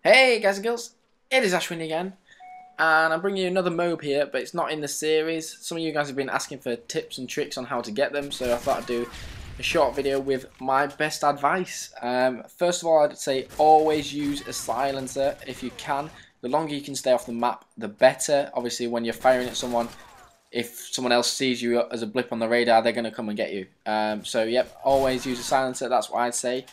Hey guys and girls, it is TheAshWindy again, and I'm bringing you another MOAB here, but it's not in the series. Some of you guys have been asking for tips and tricks on how to get them, so I thought I'd do a short video with my best advice. First of all, I'd say always use a silencer if you can. The longer you can stay off the map, the better. Obviously, when you're firing at someone, if someone else sees you as a blip on the radar, they're going to come and get you. So yep, always use a silencer, that's what I'd say.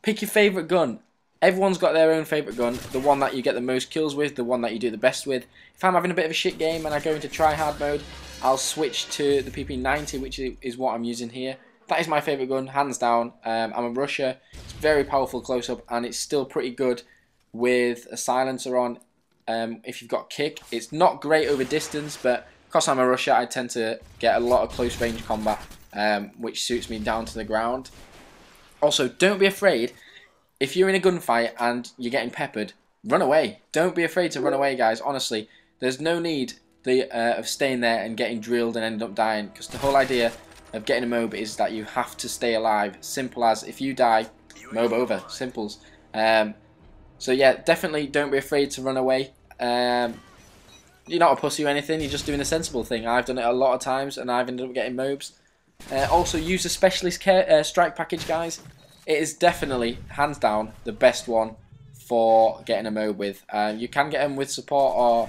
Pick your favourite gun. Everyone's got their own favourite gun, the one that you get the most kills with, the one that you do the best with. If I'm having a bit of a shit game and I go into try-hard mode, I'll switch to the PP90, which is what I'm using here. That is my favourite gun, hands down. I'm a rusher, it's very powerful close-up, and it's still pretty good with a silencer on. If you've got kick, it's not great over distance, but because I'm a rusher, I tend to get a lot of close-range combat, which suits me down to the ground. Also, don't be afraid. If you're in a gunfight and you're getting peppered, run away. Don't be afraid to run away, guys. Honestly, there's no need of staying there and getting drilled and end up dying. Because the whole idea of getting a MOAB is that you have to stay alive. Simple as, if you die, MOAB over. Simples. So yeah, definitely don't be afraid to run away. You're not a pussy or anything. You're just doing a sensible thing. I've done it a lot of times and I've ended up getting MOABs. Also, use a specialist strike package, guys. It is definitely, hands down, the best one for getting a MOAB with. You can get them with support or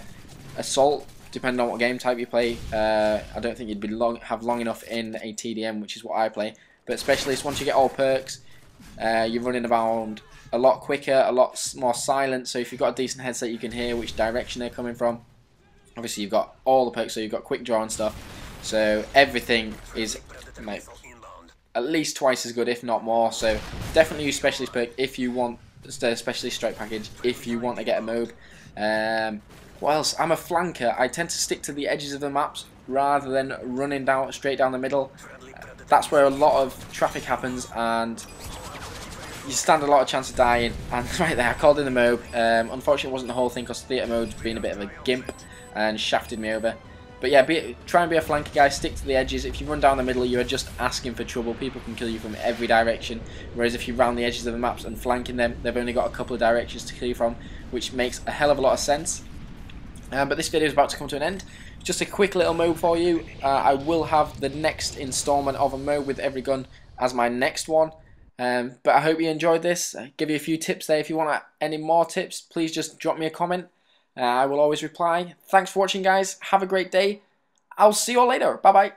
assault, depending on what game type you play. I don't think you'd be have long enough in a TDM, which is what I play. But specialist, once you get all perks, you're running around a lot quicker, a lot more silent. So if you've got a decent headset, you can hear which direction they're coming from. Obviously, you've got all the perks, so you've got quick draw and stuff. So everything is at least twice as good, if not more. So definitely use specialist perk if you want the specialist strike package, if you want to get a MOAB. What else? I'm a flanker. I tend to stick to the edges of the maps rather than running straight down the middle. That's where a lot of traffic happens and you stand a lot of chance of dying. And right there, I called in the MOAB. Unfortunately, it wasn't the whole thing because theatre mode's been a bit of a gimp and shafted me over. But yeah, try and be a flanker, guys. Stick to the edges. If you run down the middle, you are just asking for trouble. People can kill you from every direction. Whereas if you round the edges of the maps and flanking them, they've only got a couple of directions to kill you from, which makes a hell of a lot of sense. But this video is about to come to an end. Just a quick little MOAB for you. I will have the next installment of a MOAB with every gun as my next one. But I hope you enjoyed this. I'll give you a few tips there. If you want any more tips, please just drop me a comment. I will always reply. Thanks for watching, guys. Have a great day. I'll see you all later. Bye-bye.